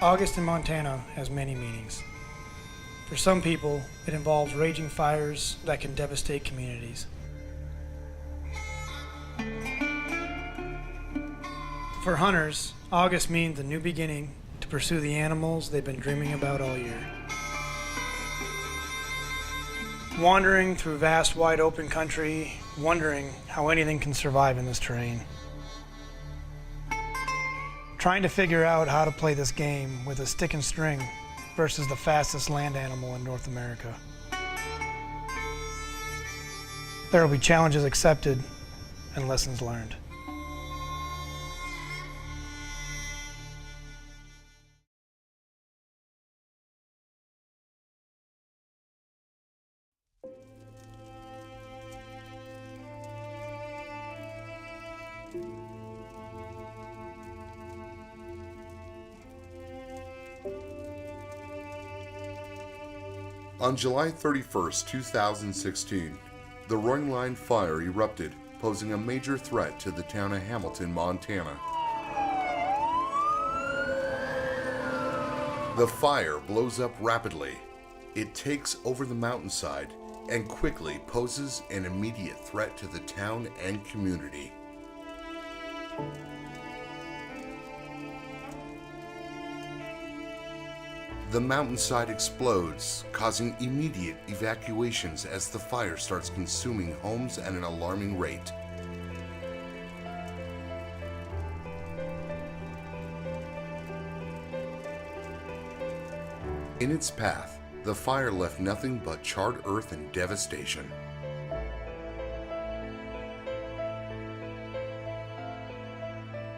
August in Montana has many meanings. For some people, it involves raging fires that can devastate communities. For hunters, August means a new beginning to pursue the animals they've been dreaming about all year. Wandering through vast, wide open country, wondering how anything can survive in this terrain. Trying to figure out how to play this game with a stick and string versus the fastest land animal in North America. There will be challenges accepted and lessons learned. On July 31st, 2016, the Roaring Line Fire erupted, posing a major threat to the town of Hamilton, Montana. The fire blows up rapidly. It takes over the mountainside and quickly poses an immediate threat to the town and community. The mountainside explodes, causing immediate evacuations as the fire starts consuming homes at an alarming rate. In its path, the fire left nothing but charred earth and devastation.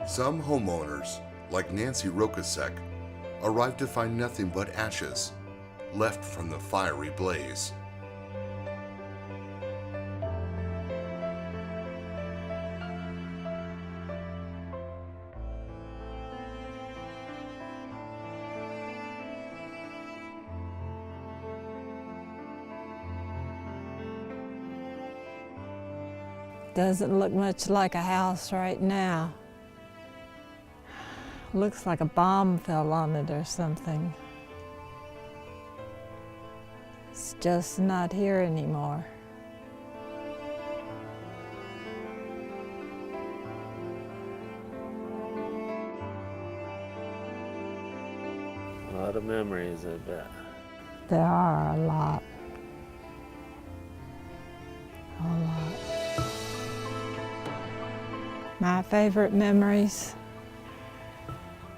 Some homeowners, like Nancy Rokasek, arrived to find nothing but ashes left from the fiery blaze. Doesn't look much like a house right now. Looks like a bomb fell on it or something. It's just not here anymore. A lot of memories, I bet. There are a lot. A lot. My favorite memories,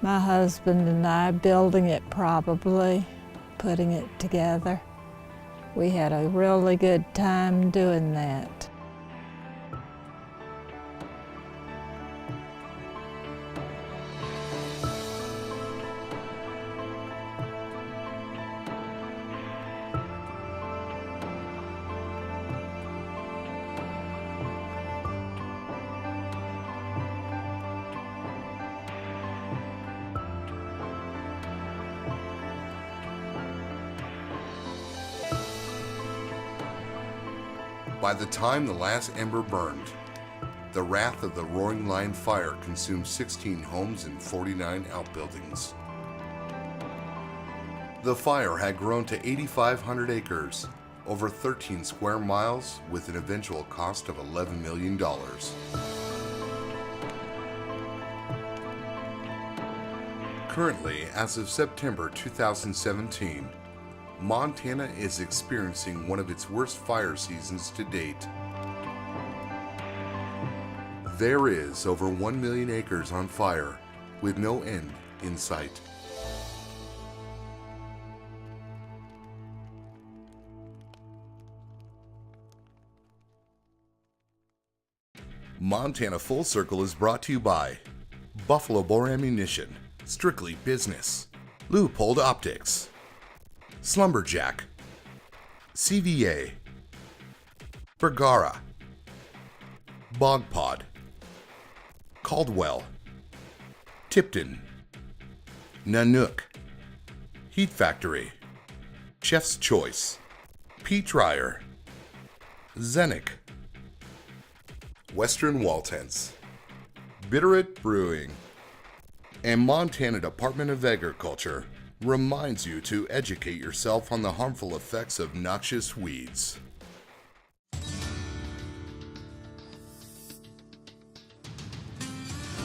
my husband and I building it probably, putting it together. We had a really good time doing that. By the time the last ember burned, the wrath of the Roaring Line Fire consumed 16 homes and 49 outbuildings. The fire had grown to 8,500 acres, over 13 square miles, with an eventual cost of $11 million. Currently, as of September 2017, Montana is experiencing one of its worst fire seasons to date. There is over 1 million acres on fire, with no end in sight. Montana Full Circle is brought to you by Buffalo Bore Ammunition, Strictly Business, Leupold Optics, Slumberjack, CVA, Bergara, Bogpod, Caldwell, Tipton, Nanook, Heat Factory, Chef's Choice, Pete Ryer, Zenick, Western Wall Tents, Bitterroot Brewing, And Montana Department of Agriculture reminds you to educate yourself on the harmful effects of noxious weeds.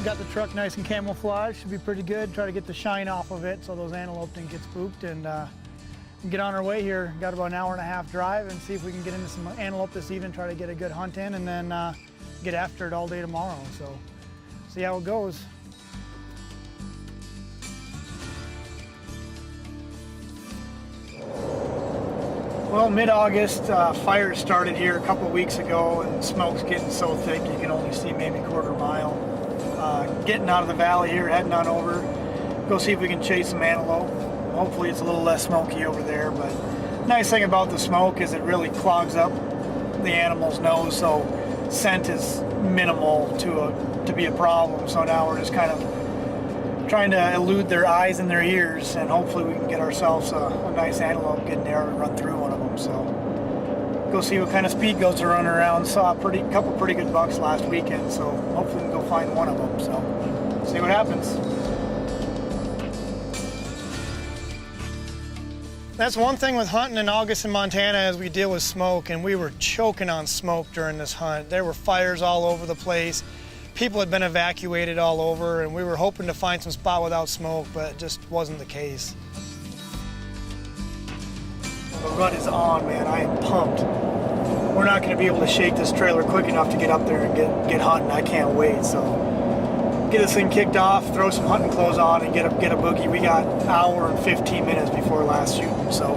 Got the truck nice and camouflaged, should be pretty good. Try to get the shine off of it so those antelope didn't get spooked, and get on our way here. Got about an hour and a half drive and see if we can get into some antelope this evening, try to get a good hunt in, and then get after it all day tomorrow. So see how it goes. Well, mid-August, fire started here a couple weeks ago, and smoke's getting so thick you can only see maybe a quarter mile. Getting out of the valley here, heading on over, go see if we can chase some antelope. Hopefully it's a little less smoky over there, but nice thing about the smoke is it really clogs up the animal's nose, so scent is minimal to be a problem. So now we're just kind of trying to elude their eyes and their ears, and hopefully we can get ourselves a nice antelope, get in there and run through one of them. So go see what kind of speed goats are running around. Saw a couple pretty good bucks last weekend, so hopefully we can go find one of them. So see what happens. That's one thing with hunting in August in Montana is we deal with smoke, and we were choking on smoke during this hunt. There were fires all over the place. People had been evacuated all over, and we were hoping to find some spot without smoke, but it just wasn't the case. The rut is on, man. I am pumped. We're not going to be able to shake this trailer quick enough to get up there and get hunting. I can't wait. So get this thing kicked off, throw some hunting clothes on, and get a boogie. We got an hour and 15 minutes before last shooting, so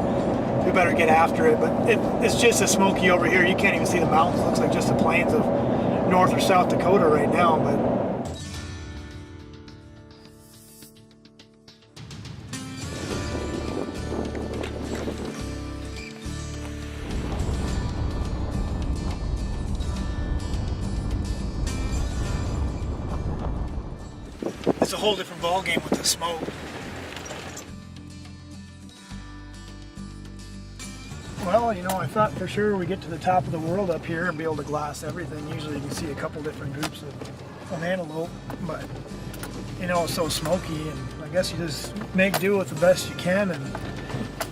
we better get after it. But it's just as smoky over here. You can't even see the mountains. It looks like just the plains of North or South Dakota right now. But it's a whole different ballgame with the smoke. Well, you know, I thought for sure we get to the top of the world up here and be able to glass everything. Usually you can see a couple different groups of antelope, but you know, it's so smoky, and I guess you just make do with the best you can and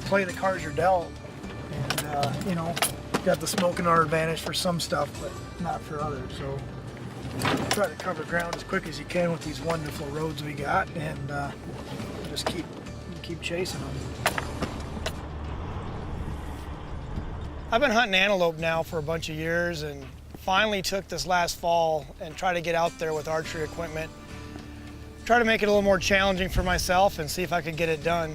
play the cards you're dealt. And you know, got the smoke in our advantage for some stuff, but not for others. So try to cover ground as quick as you can with these wonderful roads we got, and just keep chasing them. I've been hunting antelope now for a bunch of years, and finally took this last fall and tried to get out there with archery equipment. Try to make it a little more challenging for myself and see if I could get it done.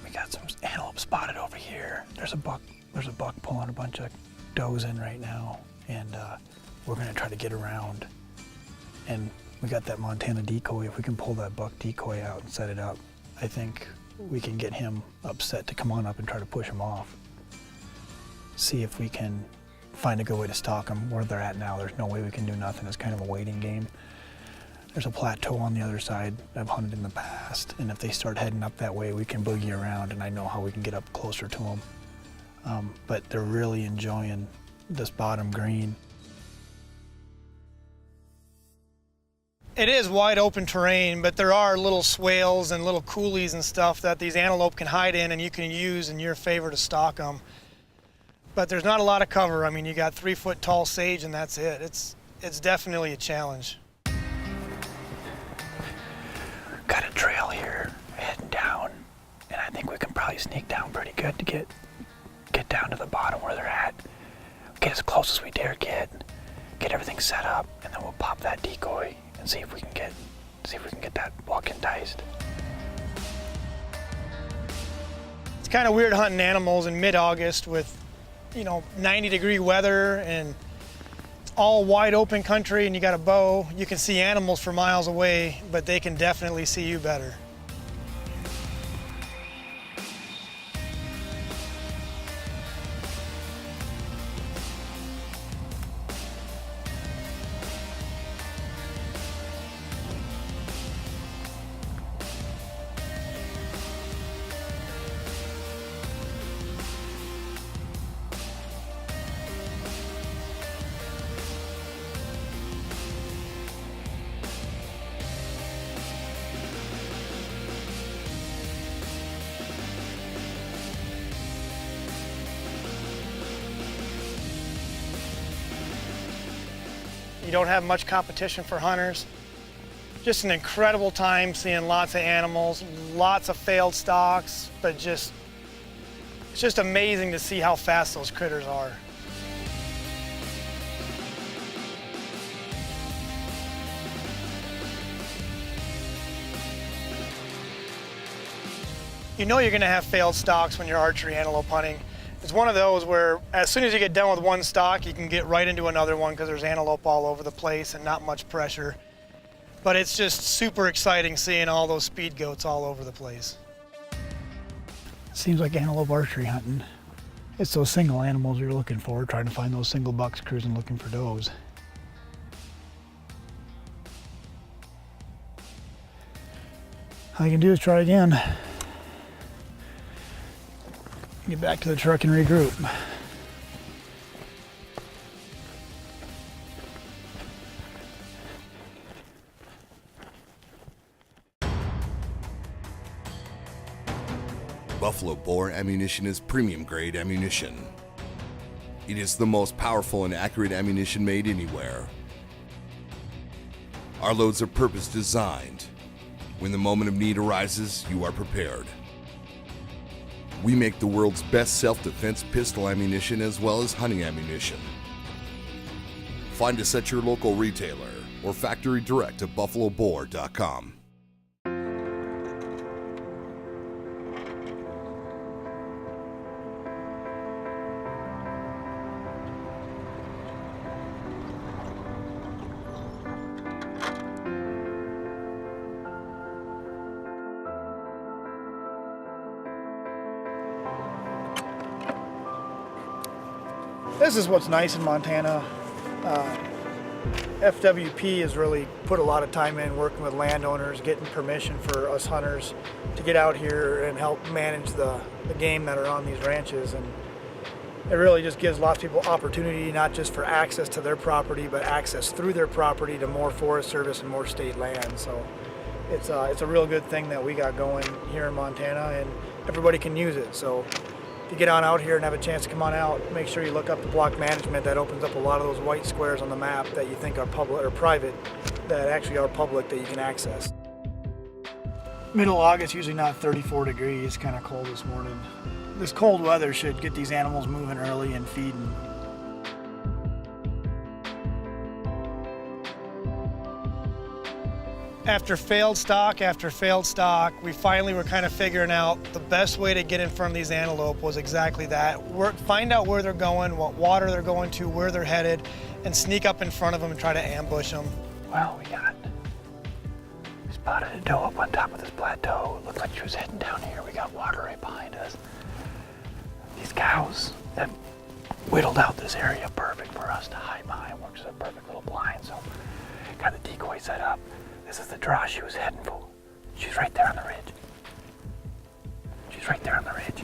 We got some antelope spotted over here. There's a buck pulling a bunch of does in right now, and we're gonna try to get around. And we got that Montana decoy. If we can pull that buck decoy out and set it up, I think we can get him upset to come on up and try to push him off. See if we can find a good way to stalk them. Where they're at now, there's no way we can do nothing. It's kind of a waiting game. There's a plateau on the other side I've hunted in the past, and if they start heading up that way, we can boogie around, and I know how we can get up closer to them. But they're really enjoying this bottom green. It is wide open terrain, but there are little swales and little coulees and stuff that these antelope can hide in, and you can use in your favor to stalk them. But there's not a lot of cover. I mean, you got 3-foot tall sage and that's it. It's definitely a challenge. Got a trail here heading down, and I think we can probably sneak down pretty good to get down to the bottom where they're at. Get as close as we dare get everything set up, and then we'll pop that decoy and see if we can get that buck enticed. It's kind of weird hunting animals in mid-August with, you know, 90-degree weather and all wide open country, and you got a bow. You can see animals for miles away, but they can definitely see you better. You don't have much competition for hunters. Just an incredible time seeing lots of animals, lots of failed stalks, but it's just amazing to see how fast those critters are. You know you're going to have failed stalks when you're archery antelope hunting. It's one of those where as soon as you get done with one stalk, you can get right into another one because there's antelope all over the place and not much pressure. But it's just super exciting seeing all those speed goats all over the place. Seems like antelope archery hunting. It's those single animals you're looking for, trying to find those single bucks cruising looking for does. All you can do is try again. Get back to the truck and regroup. Buffalo bore ammunition is premium grade ammunition. It is the most powerful and accurate ammunition made anywhere. Our loads are purpose designed. When the moment of need arises, you are prepared. We make the world's best self-defense pistol ammunition as well as hunting ammunition. Find us at your local retailer or factory direct at buffalobore.com. This is what's nice in Montana. FWP has really put a lot of time in working with landowners, getting permission for us hunters to get out here and help manage the game that are on these ranches. And it really just gives lots of people opportunity, not just for access to their property, but access through their property to more Forest Service and more state land. So it's a real good thing that we got going here in Montana, and everybody can use it. So if you get on out here and have a chance to come on out, make sure you look up the block management. That opens up a lot of those white squares on the map that you think are public or private, that actually are public, that you can access. Middle August, usually not 34 degrees, kind of cold this morning. This cold weather should get these animals moving early and feeding. After failed stalk, we finally were kind of figuring out the best way to get in front of these antelope was exactly that. Find out where they're going, what water they're going to, where they're headed, and sneak up in front of them and try to ambush them. Well, we spotted a doe up on top of this plateau. It looked like she was heading down here. We got water right behind us. These cows have whittled out this area perfect for us to hide behind. Works as a perfect little blind, so got the decoy set up. This is the draw she was heading for. She's right there on the ridge. She's right there on the ridge.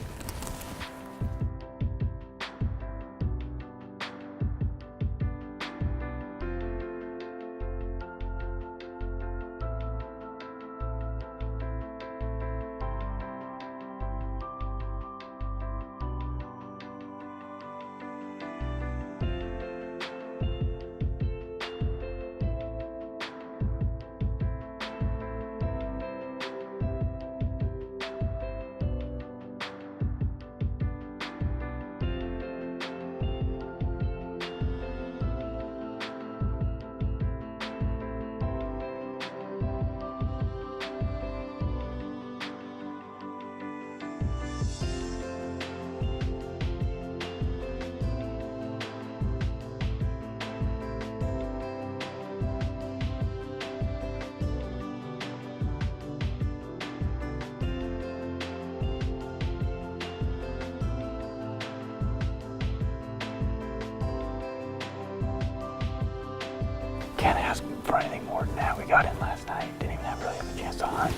Can't ask for anything more than that. We got in last night, didn't even really have a chance to hunt.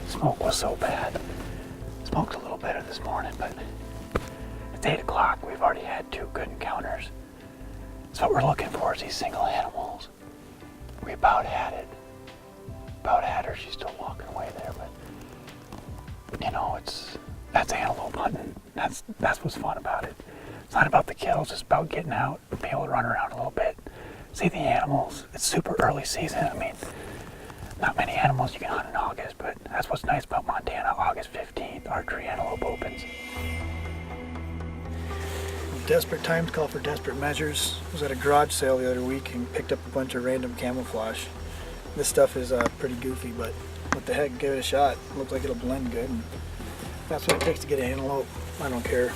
Smoke was so bad. Smoke's a little better this morning, but it's 8 o'clock. We've already had 2 good encounters. So what we're looking for is these single animals. We about had it. About had her. She's still walking away there, but that's antelope hunting. That's what's fun about it. It's not about the kills. It's about getting out, be able to run around a little bit, see the animals. It's super early season. I mean, not many animals you can hunt in August, but that's what's nice about Montana. August 15th, archery antelope opens. Desperate times call for desperate measures. I was at a garage sale the other week and picked up a bunch of random camouflage. This stuff is pretty goofy, but what the heck, give it a shot. It looks like it'll blend good. And that's what it takes to get an antelope. I don't care.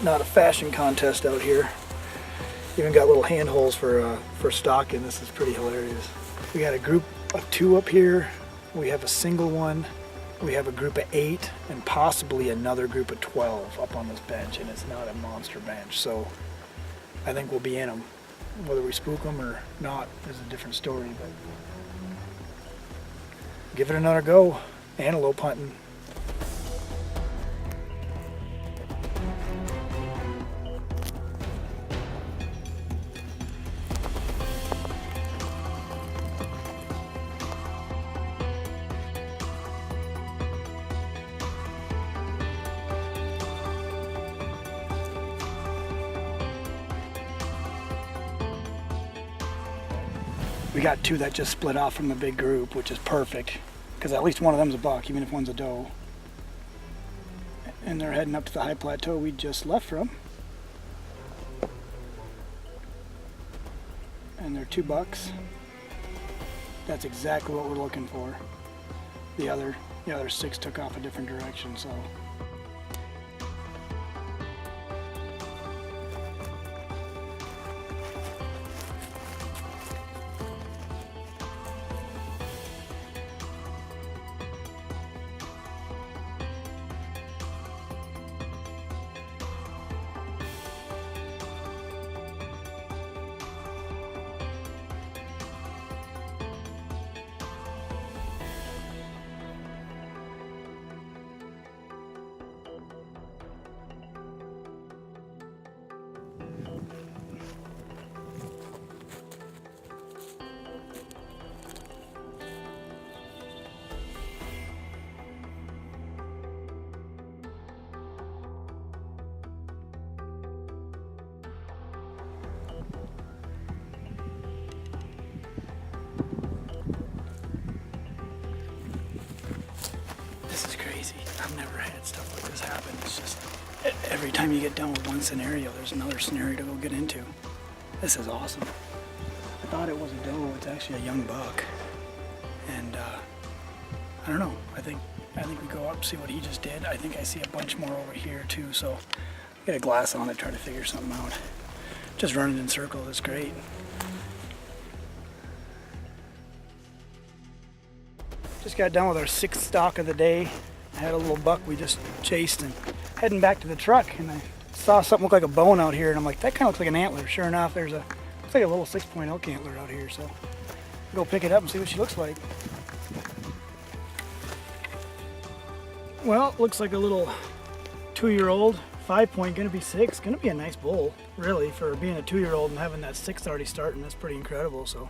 Not a fashion contest out here. Even got little handholds for stalking. This is pretty hilarious. We got a group of 2 up here. We have a single one. We have a group of 8 and possibly another group of 12 up on this bench, and it's not a monster bench. So I think we'll be in them. Whether we spook them or not is a different story, but give it another go. Antelope hunting. We got 2 that just split off from the big group, which is perfect, because at least one of them's a buck, even if one's a doe. And they're heading up to the high plateau we just left from. And they're 2 bucks. That's exactly what we're looking for. The other 6 took off a different direction, so. This is crazy. I've never had stuff like this happen. It's just every time you get done with one scenario, there's another scenario to go get into. This is awesome. I thought it was a doe. It's actually a young buck. And I don't know. I think we go up, see what he just did. I think I see a bunch more over here too. So get a glass on it, try to figure something out. Just running in circles is great. Just got done with our 6th stalk of the day. I had a little buck we just chased and heading back to the truck, and I saw something look like a bone out here, and I'm like, that kind of looks like an antler. Sure enough, looks like a little 6-point elk antler out here, so I'll go pick it up and see what she looks like. Well, it looks like a little 2-year-old, 5-point, gonna be 6, gonna be a nice bull, really, for being a 2-year-old and having that 6th already starting. That's pretty incredible. So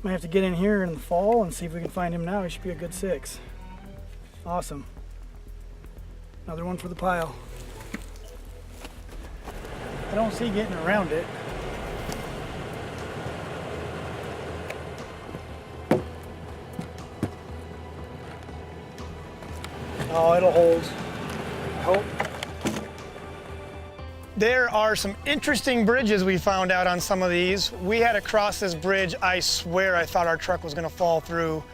might have to get in here in the fall and see if we can find him now. He should be a good 6. Awesome. Another one for the pile. I don't see getting around it. Oh, it'll hold. I hope. There are some interesting bridges we found out on some of these. We had to cross this bridge. I swear I thought our truck was gonna fall through.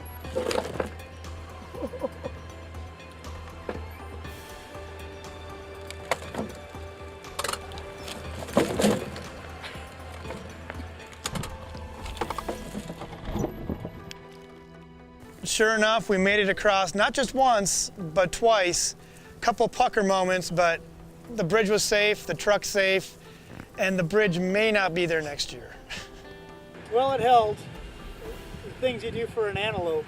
Sure enough, we made it across, not just once, but twice. A couple pucker moments, but the bridge was safe, the truck's safe, and the bridge may not be there next year. Well, it held. The things you do for an antelope.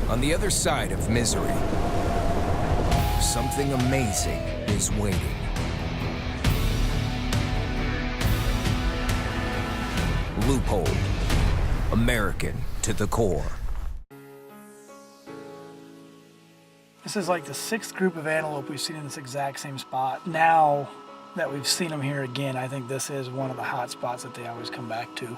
On the other side of misery, something amazing is waiting. Loophole. American to the core. This is like the 6th group of antelope we've seen in this exact same spot. Now that we've seen them here again, I think this is one of the hot spots that they always come back to.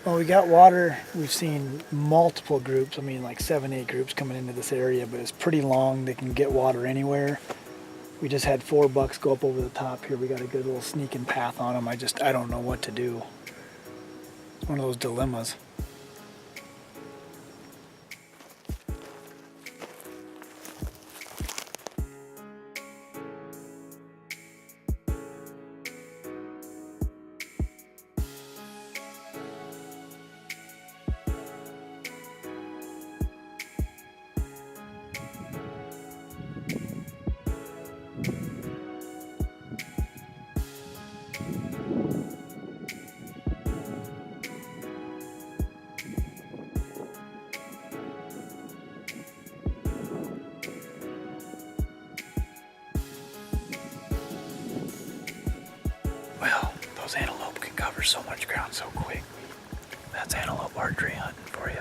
Well, we got water. We've seen multiple groups, I mean like 7, 8 groups coming into this area, but it's pretty long. They can get water anywhere. We just had 4 bucks go up over the top here. We got a good little sneaking path on them. I don't know what to do. It's one of those dilemmas. Well, those antelope can cover so much ground so quick. That's antelope archery hunting for you.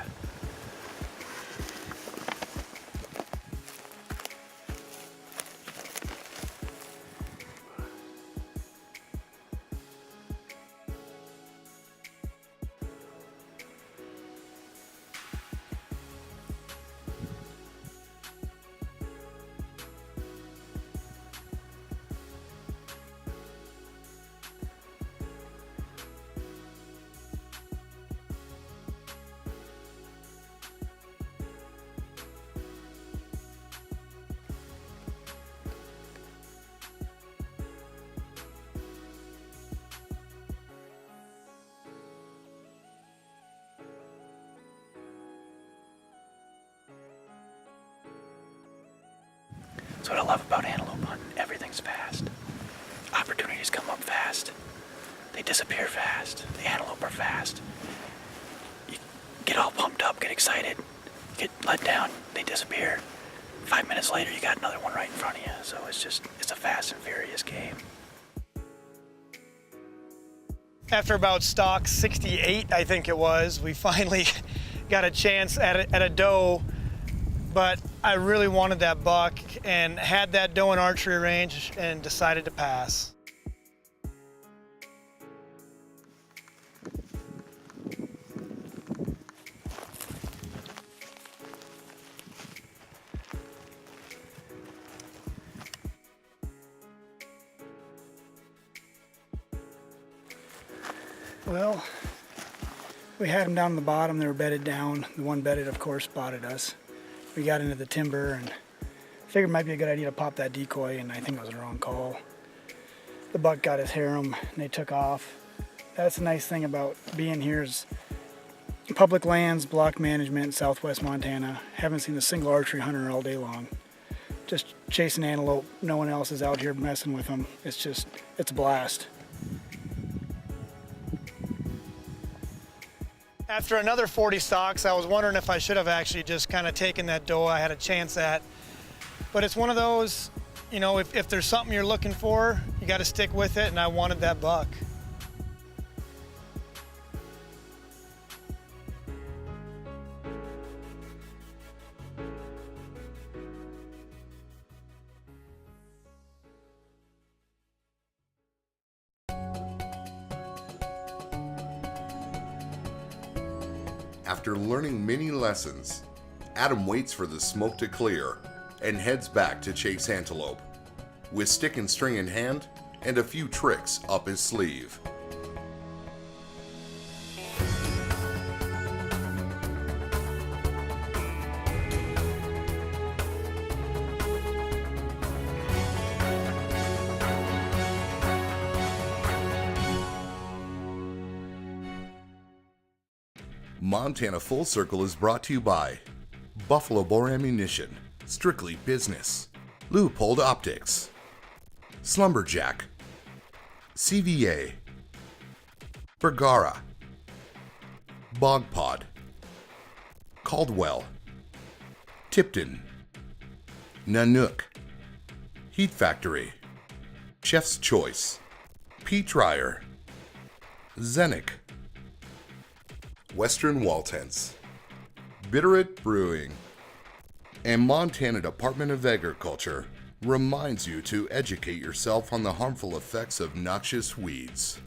That's what I love about antelope hunting. Everything's fast. Opportunities come up fast. They disappear fast. The antelope are fast. You get all pumped up, get excited, get let down, they disappear. 5 minutes later, you got another one right in front of you. So it's a fast and furious game. After about stalk 68, I think it was, we finally got a chance at a doe, but I really wanted that buck and had that doe in archery range and decided to pass. Well, we had them down on the bottom. They were bedded down. The one bedded, of course, spotted us. We got into the timber and figured it might be a good idea to pop that decoy, and I think it was the wrong call. The buck got his harem and they took off. That's the nice thing about being here is public lands, block management in southwest Montana. Haven't seen a single archery hunter all day long. Just chasing antelope. No one else is out here messing with them. It's a blast. After another 40 stalks, I was wondering if I should have actually just kind of taken that doe I had a chance at. But it's one of those, you know, if there's something you're looking for, you got to stick with it, and I wanted that buck. After learning many lessons, Adam waits for the smoke to clear and heads back to chase antelope, with stick and string in hand and a few tricks up his sleeve. Montana Full Circle is brought to you by Buffalo Bore Ammunition, Strictly Business, Loophole Optics, Slumberjack, CVA, Bergara, Bog Pod, Caldwell, Tipton, Nanook, Heat Factory, Chef's Choice, Pete Dryer, Zenick, Western Wall Tents, Bitterroot Brewing, and Montana Department of Agriculture reminds you to educate yourself on the harmful effects of noxious weeds.